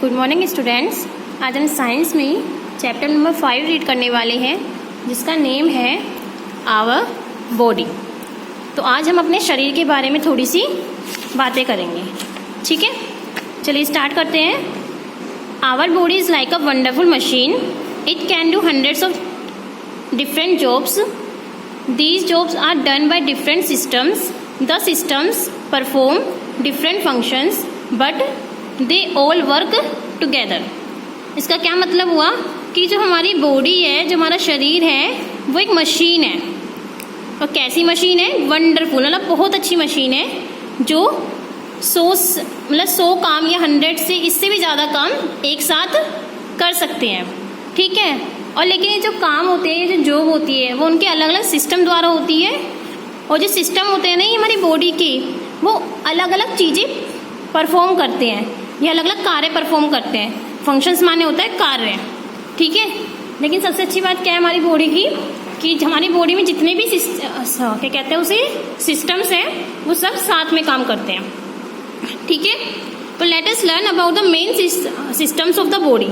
Good morning students. आज हम science में चैप्टर नंबर 5 रीड करने वाले हैं, जिसका नेम है आवर बॉडी। तो आज हम अपने शरीर के बारे में थोड़ी सी बातें करेंगे, ठीक है। चलिए स्टार्ट करते हैं। Our body is like a wonderful machine. It can do hundreds of different jobs. These jobs are done by different systems. The systems perform different functions, but they all work together. इसका क्या मतलब हुआ कि जो हमारी body है, जो हमारा शरीर है, वो एक मशीन है। और कैसी मशीन है? वंडरफुल, मतलब बहुत अच्छी मशीन है, जो 100 काम या 100 से इससे भी ज़्यादा काम एक साथ कर सकते हैं, ठीक है। और लेकिन ये जो काम होते हैं, जो जॉब होती है, वो उनके अलग अलग सिस्टम द्वारा होती है। और जो सिस्टम होते हैं ना, ये हमारी बॉडी की, वो अलग अलग चीज़ें परफॉर्म करते हैं, ये अलग अलग कार्य परफॉर्म करते हैं। फंक्शंस माने होता है कार्य, ठीक है। लेकिन सबसे अच्छी बात क्या है हमारी बॉडी की, कि हमारी बॉडी में जितने भी क्या कहते हैं उसे सिस्टम्स हैं, वो सब साथ में काम करते हैं, ठीक है। तो let us learn about the main systems of the body.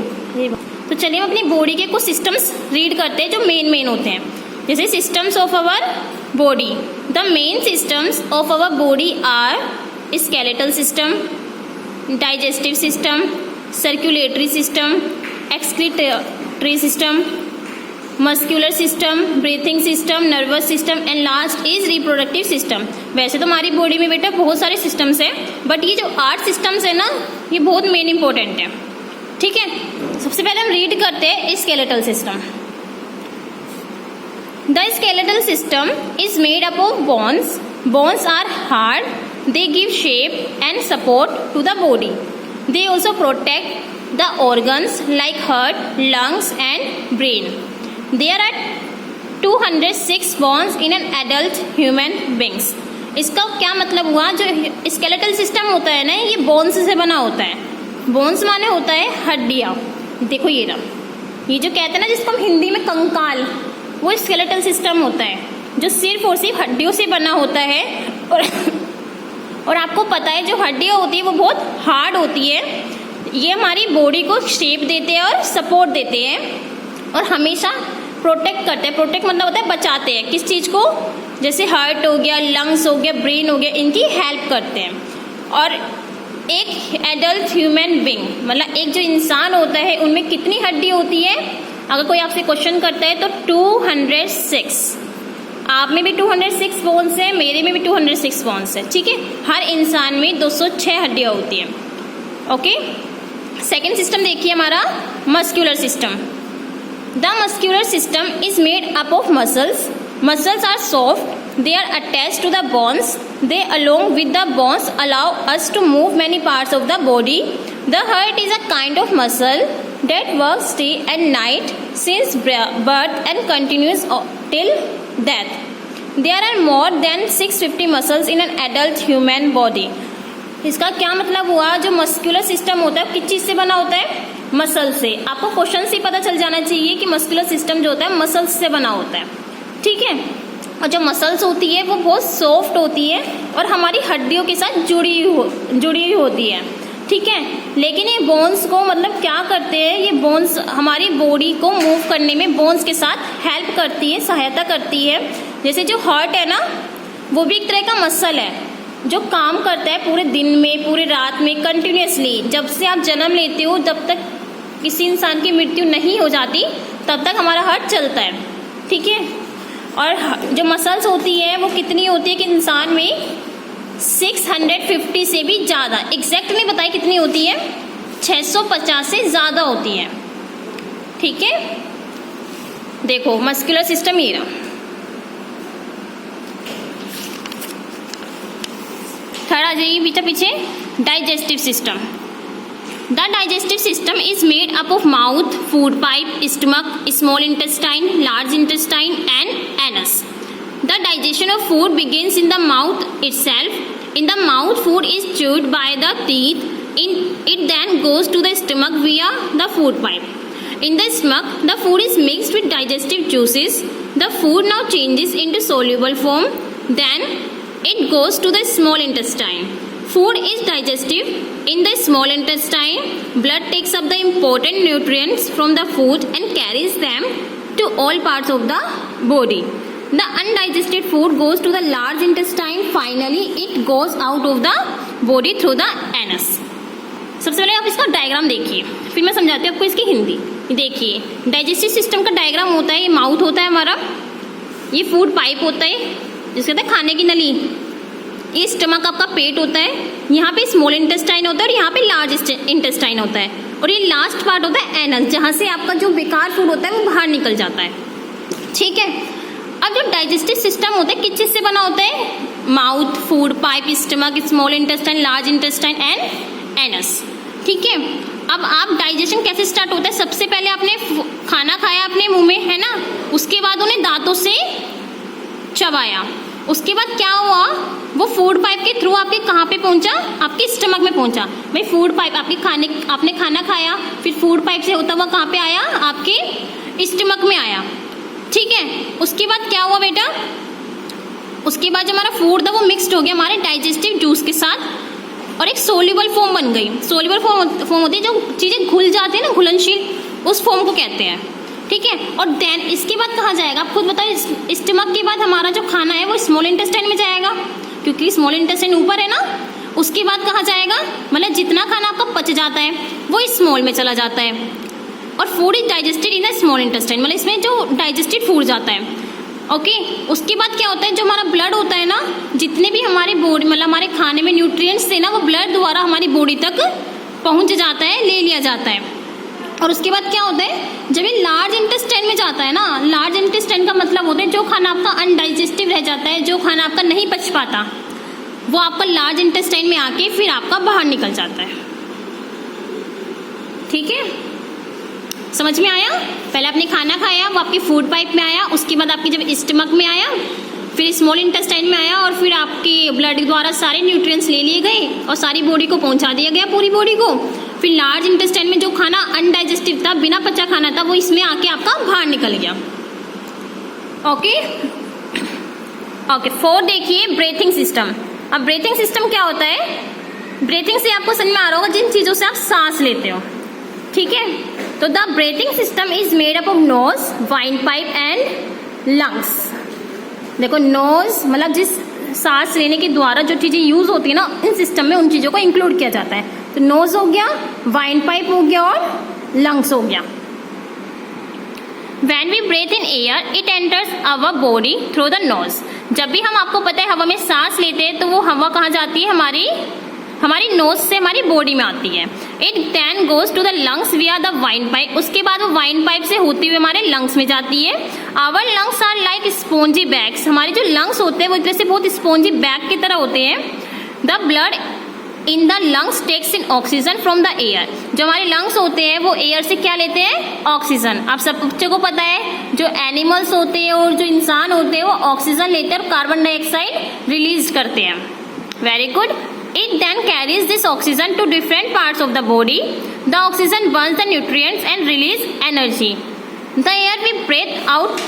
तो चलिए हम अपनी बॉडी के कुछ सिस्टम्स रीड करते हैं जो मेन होते हैं। जैसे systems of our body. The main systems of our body are skeletal system, digestive system, circulatory system, excretory system, muscular system, breathing system, nervous system and last is reproductive system. वैसे तो हमारी body में बेटा बहुत सारे systems हैं, but ये जो 8 सिस्टम्स है ना, ये बहुत मेन इंपॉर्टेंट है, ठीक है। सबसे पहले हम रीड करते हैं skeletal system. The skeletal system is made up of bones. Bones are hard, they give shape and support to the body. They also protect the organs like heart, lungs and brain. There are 206 bones in an adult human beings. इसका क्या मतलब हुआ, जो skeletal system होता है ना, ये bones से बना होता है। बोन्स माने होता है हड्डियाँ। देखो ये रहा, ये जो कहते हैं ना, जिसको हम हिंदी में कंकाल, वो स्केलेटल सिस्टम होता है, जो सिर्फ और सिर्फ हड्डियों से बना होता है। और आपको पता है जो हड्डियाँ होती है वो बहुत हार्ड होती है। ये हमारी बॉडी को शेप देते हैं और सपोर्ट देते हैं, और हमेशा प्रोटेक्ट करते हैं। प्रोटेक्ट मतलब होता है बचाते हैं, किस चीज़ को? जैसे हार्ट हो गया, लंग्स हो गया, ब्रेन हो गया, इनकी हेल्प करते हैं। और एक एडल्ट ह्यूमन बींग, मतलब एक जो इंसान होता है, उनमें कितनी हड्डी होती है? अगर कोई आपसे क्वेश्चन करता है तो 206। आप में भी 206 बोन्स है, मेरे में भी 206 बोन्स है, ठीक है। हर इंसान में 206 हड्डियाँ होती हैं, ओके। सेकेंड सिस्टम देखिए हमारा muscular system. The muscular system is made up of muscles. Muscles are soft, they are attached to the bones. They along with the bones allow us to move many parts of the body. The heart is a kind of muscle that works day and night since birth and continues till death. There are more than 650 muscles in an adult human body. इसका क्या मतलब हुआ, जो muscular system होता है किस चीज़ से बना होता है? मसल से। आपको क्वेश्चन से पता चल जाना चाहिए कि मस्कुलर सिस्टम जो होता है मसल्स से बना होता है, ठीक है। और जो मसल्स होती है वो बहुत सॉफ्ट होती है और हमारी हड्डियों के साथ जुड़ी हुई होती है, ठीक है। लेकिन ये बोन्स को मतलब क्या करते हैं, ये बोन्स हमारी बॉडी को मूव करने में बोन्स के साथ हेल्प करती है, सहायता करती है। जैसे जो हार्ट है ना, वो भी एक तरह का मसल है, जो काम करता है पूरे दिन में, पूरे रात में, कंटिन्यूसली। जब से आप जन्म लेते हो, जब तक किसी इंसान की मृत्यु नहीं हो जाती, तब तक हमारा हार्ट चलता है, ठीक है। और जो मसल्स होती है वो कितनी होती है कि इंसान में 650 से भी ज़्यादा, एग्जैक्ट नहीं बताई कितनी होती है, 650 से ज़्यादा होती है, ठीक है। देखो मस्कुलर सिस्टम ये रहा। थर्ड आ जाइए बेटा पीछे, digestive system. The digestive system is made up of mouth, food pipe, stomach, small intestine, large intestine and anus. The digestion of food begins in the mouth itself. In the mouth, food is chewed by the teeth. It then goes to the stomach via the food pipe. In the stomach, the food is mixed with digestive juices. The food now changes into soluble form. Then it goes to the small intestine. Food is digested In the small intestine, blood takes up the important nutrients from the food and carries them to all parts of the body. The undigested food goes to the large intestine. Finally, it goes out of the body through the anus. सबसे पहले आप इसका diagram देखिए, फिर मैं समझाती हूँ आपको इसकी हिंदी। देखिए, डाइजेस्टिव सिस्टम का डायग्राम होता है, ये माउथ होता है हमारा, ये फूड पाइप होता है जिसके कहते हैं खाने की नली, ये स्टमक आपका पेट होता है, यहाँ पे स्मॉल इंटेस्टाइन होता है और यहाँ पे लार्ज इंटेस्टाइन होता है, और ये लास्ट पार्ट होता है एनस, जहाँ से आपका जो बेकार फूड होता है वो बाहर निकल जाता है। ठीक है, अब जो डाइजेस्टिव सिस्टम होता है किस चीज़ से बना होता है? Mouth, food pipe, stomach, small intestine, large intestine and anus. ठीक है, अब आप डाइजेशन कैसे स्टार्ट होता है? सबसे पहले आपने खाना खाया अपने मुंह में, है ना, उसके बाद उन्हें दांतों से चबाया, उसके बाद क्या हुआ, वो फूड पाइप के थ्रू आपके कहाँ पे पहुंचा? आपके स्टमक में पहुंचा। भाई फूड पाइप आपने खाना खाया, फिर फूड पाइप से होता हुआ कहाँ पे आया? आपके स्टमक में आया। ठीक है, उसके बाद क्या हुआ बेटा? उसके बाद जो हमारा फूड था वो मिक्सड हो गया हमारे डाइजेस्टिव जूस के साथ और एक सोल्यूबल फॉर्म बन गई। सोल्यूबल फॉर्म होती है जो चीज़ें घुल जाती है ना, घुलनशील, उस फॉर्म को कहते हैं। ठीक है, और देन इसके बाद कहाँ जाएगा? आप खुद बताइए, स्टमक के बाद हमारा जो खाना है वो स्मॉल इंटेस्टाइन में जाएगा, क्योंकि स्मॉल इंटेस्टाइन ऊपर है ना। उसके बाद कहाँ जाएगा? मतलब जितना खाना आपका पच जाता है वो स्मॉल में चला जाता है, और food is digested in the small intestine, मतलब इसमें जो डाइजेस्टेड फूड जाता है। ओके, उसके बाद क्या होता है? जो हमारा ब्लड होता है ना, जितने भी हमारे बॉडी मतलब हमारे खाने में न्यूट्रिएंट्स थे ना, वो ब्लड द्वारा हमारी बॉडी तक पहुंच जाता है, ले लिया जाता है। और उसके बाद क्या होता है? जब ये लार्ज इंटेस्टाइन में जाता है ना, लार्ज इंटेस्टाइन का मतलब होता है जो खाना आपका अनडाइजेस्टिव रह जाता है, जो खाना आपका नहीं पच पाता, वो आपका लार्ज इंटेस्टाइन में आके फिर आपका बाहर निकल जाता है। ठीक है, समझ में आया? पहले आपने खाना खाया, वो आपकी फूड पाइप में आया, उसके बाद आपकी जब स्टमक में आया, फिर स्मॉल इंटेस्टाइन में आया, और फिर आपके ब्लड द्वारा सारे न्यूट्रिएंट्स ले लिए गए और सारी बॉडी को पहुंचा दिया गया, पूरी बॉडी को। फिर लार्ज इंटेस्टाइन में जो खाना अनडाइजेस्टिव था, बिना पचा खाना था, वो इसमें आके आपका बाहर निकल गया। ओके ओके, 4 देखिए, ब्रीथिंग सिस्टम। अब ब्रीथिंग सिस्टम क्या होता है? ब्रीथिंग से आपको समझ में आ रहा होगा जिन चीज़ों से आप सांस लेते हो। ठीक है, तो the breathing system is made up of nose, wine pipe and lungs. देखो, नोज मतलब जिस सांस लेने के द्वारा जो चीज़ें यूज होती है ना, इन सिस्टम में उन चीज़ों को इंक्लूड किया जाता है। तो नोज हो गया, वाइन पाइप हो गया और लंग्स हो गया। When we breathe in air, it enters our body through the nose. जब भी हम, आपको पता है, हवा में सांस लेते हैं तो वो हवा कहाँ जाती है? हमारी नोज से हमारी बॉडी में आती है। It then goes to the lungs via the windpipe. उसके बाद वो वाइन पाइप से होती हुई हमारे लंग्स में जाती है। Our lungs are like spongy bags. हमारे जो लंग्स होते हैं वो एक तरह से बहुत स्पॉन्जी बैग की तरह होते हैं। The blood in the lungs takes in oxygen from the air. जो हमारे लंग्स होते हैं वो एयर से क्या लेते हैं? ऑक्सीजन। आप सब बच्चों को पता है, जो एनिमल्स होते हैं और जो इंसान होते हैं वो ऑक्सीजन लेते हैं और कार्बन डाइऑक्साइड रिलीज करते हैं। Very good. It then carries this oxygen to different parts of the body. The oxygen burns the nutrients and release energy. The air we breathe out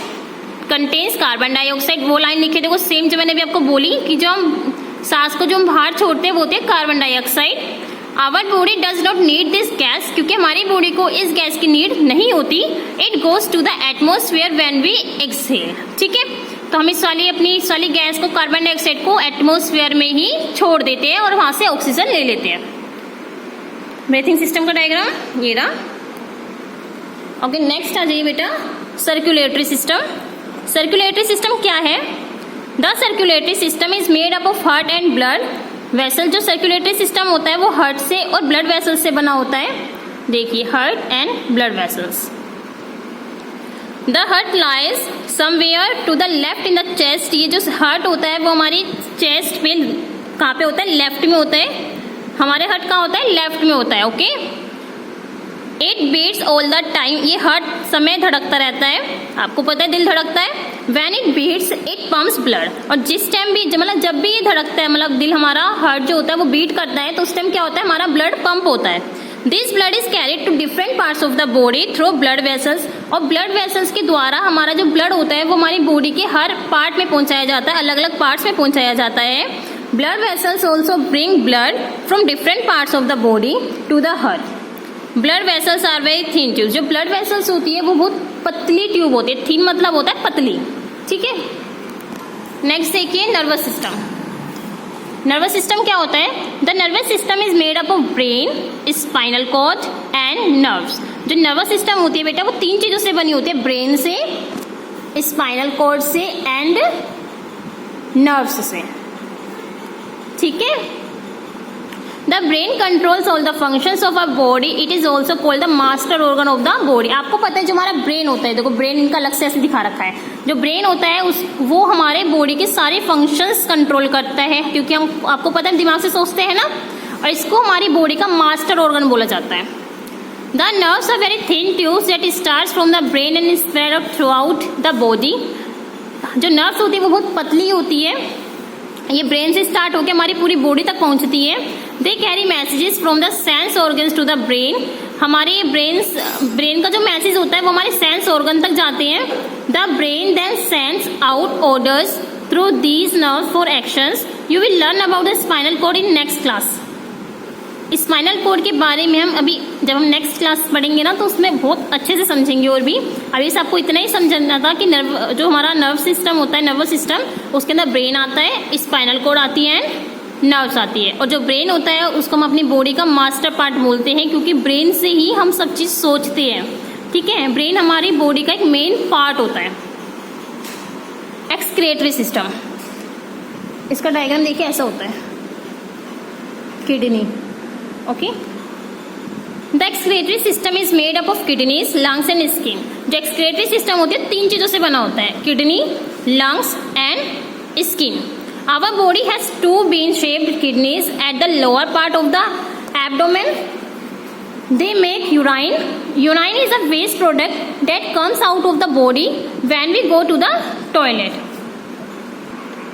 contains carbon dioxide. वो line लिखे देखो, same जो मैंने अभी आपको बोली कि जो हम सांस को जो हम बाहर छोड़ते हैं वो होते हैं carbon dioxide. Our body does not need this gas, क्योंकि हमारी बॉडी को इस गैस की नीड नहीं होती। It goes to the atmosphere when we exhale. ठीक है, तो हम इस वाली गैस को, कार्बन डाइऑक्साइड को एटमॉस्फेयर में ही छोड़ देते हैं और वहां से ऑक्सीजन ले लेते हैं। ब्रीथिंग सिस्टम का डायग्राम ये रहा। ओके, नेक्स्ट आ जाइए बेटा, सर्कुलेटरी सिस्टम। सर्कुलेटरी सिस्टम क्या है? The circulatory system is made up of heart and blood vessel. जो सर्कुलेटरी सिस्टम होता है वो हार्ट से और ब्लड वेसल्स से बना होता है। देखिए, heart and blood vessels. The heart lies somewhere to the left in the chest. ये जो हार्ट होता है वो हमारी चेस्ट पे कहाँ पे होता है? लेफ्ट में होता है। हमारे हार्ट कहाँ होता है? लेफ्ट में होता है। Okay, it beats all the time. ये हार्ट समय धड़कता रहता है। आपको पता है दिल धड़कता है। When it beats it pumps blood. और जिस टाइम भी मतलब जब भी ये धड़कता है, मतलब दिल हमारा, हार्ट जो होता है वो बीट करता है, तो उस टाइम क्या होता है? हमारा ब्लड पंप होता है। This blood is carried to different parts of the body through blood vessels. और ब्लड वेसल्स के द्वारा हमारा जो ब्लड होता है वो हमारी बॉडी के हर पार्ट में पहुंचाया जाता है, अलग अलग पार्ट्स में पहुंचाया जाता है। Blood vessels also bring blood from different parts of the body to the heart. Blood vessels are very thin tube. जो ब्लड वेसल्स होती है वो बहुत पतली ट्यूब होती है। थिन मतलब होता है पतली, ठीक है। नेक्स्ट देखिए नर्वस सिस्टम। नर्वस सिस्टम क्या होता है? The nervous system is made up of brain, spinal cord and nerves. जो नर्वस सिस्टम होती है बेटा वो 3 चीजों से बनी होती है, ब्रेन से, स्पाइनल कॉर्ड से एंड नर्व्स से, ठीक है। The brain controls all the functions of a body. It is also called the master organ of the body. आपको पता है जो हमारा ब्रेन होता है, देखो ब्रेन इनका अलग से ऐसे दिखा रखा है। जो ब्रेन होता है वो हमारे बॉडी के सारे फंक्शंस कंट्रोल करता है, क्योंकि हम, आपको पता है, दिमाग से सोचते हैं ना, और इसको हमारी बॉडी का मास्टर ऑर्गन बोला जाता है। The nerves are very thin tubes that starts from the brain and spread throughout the body. जो नर्व्स होती है वो बहुत पतली होती है, ये ब्रेन से स्टार्ट होकर हमारी पूरी बॉडी तक पहुंचती है। They carry messages from the sense organs to the brain. हमारे ब्रेन का जो मैसेज होता है वो हमारे सेंस ऑर्गन तक जाते हैं। The brain then sends out orders through these nerves for actions. You will learn about the spinal cord in next class. Spinal cord के बारे में हम अभी जब हम नेक्स्ट क्लास पढ़ेंगे ना तो उसमें बहुत अच्छे से समझेंगे। और भी अभी से आपको इतना ही समझना था कि जो हमारा नर्व सिस्टम होता है, नर्वस सिस्टम, उसके अंदर ब्रेन आता है, स्पाइनल कॉर्ड आती है एंड नर्व्स आती है। और जो ब्रेन होता है उसको हम अपनी बॉडी का मास्टर पार्ट बोलते हैं, क्योंकि ब्रेन से ही हम सब चीज सोचते हैं, ठीक है। ब्रेन हमारी बॉडी का एक मेन पार्ट होता है। एक्सक्रीटरी सिस्टम, इसका डायग्राम देखिए ऐसा होता है। Kidney, okay. The excretory system is made up of kidneys, lungs and skin. जो एक्सक्रीटरी सिस्टम होती है 3 चीजों से बना होता है, kidney, lungs and skin. Our body has 2 bean shaped kidneys at the lower part of the abdomen. They make urine. Urine is a waste product that comes out of the body when we go to the toilet.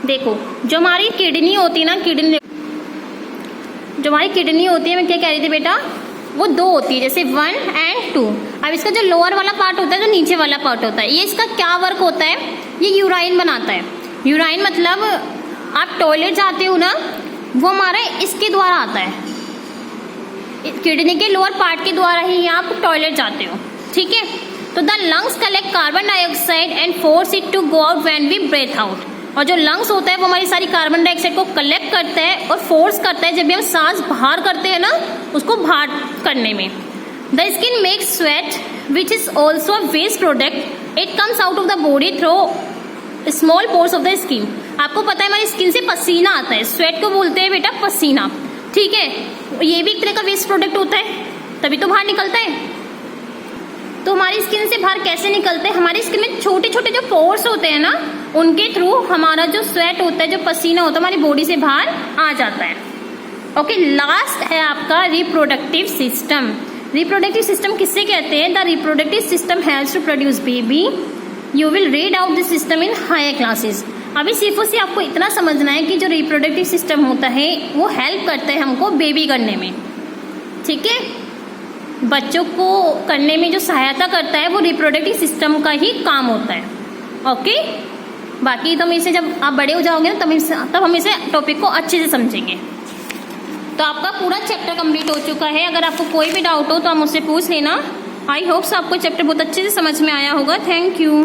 देखो जो हमारी kidney होती है ना, जो हमारी kidney होती है, मैं क्या कह रही थी बेटा, वो 2 होती है, जैसे 1 और 2। अब इसका जो लोअर वाला पार्ट होता है, जो नीचे वाला पार्ट होता है, ये इसका क्या वर्क होता है? ये यूराइन बनाता है। यूराइन मतलब आप टॉयलेट जाते हो ना, वो हमारा इसके द्वारा आता है, किडनी के लोअर पार्ट के द्वारा ही आप टॉयलेट जाते हो, ठीक है। तो the lungs collect carbon dioxide and force it to go out when we breathe out. और जो लंग्स होता है वो हमारी सारी कार्बन डाइऑक्साइड को कलेक्ट करता है और फोर्स करता है, जब भी हम सांस बाहर करते हैं ना, उसको बाहर करने में। The skin makes sweat which is also a waste product. It comes out of the body through small pores of the skin. आपको पता है हमारी स्किन से पसीना आता है, स्वेट को बोलते हैं बेटा पसीना, ठीक है। ये भी एक तरह का वेस्ट प्रोडक्ट होता है, तभी तो बाहर निकलता है। तो हमारी स्किन से बाहर कैसे निकलते हैं? हमारी स्किन में छोटे छोटे जो पोर्स होते हैं ना, उनके थ्रू हमारा जो स्वेट होता है, जो पसीना होता है, हमारी बॉडी से बाहर आ जाता है। ओके, लास्ट है आपका रिप्रोडक्टिव सिस्टम। रिप्रोडक्टिव सिस्टम किससे कहते हैं? The reproductive system has to produce baby. You will read out this system in higher classes. अभी सिर्फ और सिर्फ आपको इतना समझना है कि जो रिप्रोडक्टिव सिस्टम होता है वो हेल्प करता है हमको बेबी करने में, ठीक है। बच्चों को करने में जो सहायता करता है वो रिप्रोडक्टिव सिस्टम का ही काम होता है, ओके। बाकी तो इसे जब आप बड़े हो जाओगे ना तब हम इसे टॉपिक को अच्छे से समझेंगे। तो आपका पूरा चैप्टर कंप्लीट हो चुका है। अगर आपको कोई भी डाउट हो तो आप मुझसे पूछ लेना। आई होप आपको चैप्टर बहुत अच्छे से समझ में आया होगा। Thank you.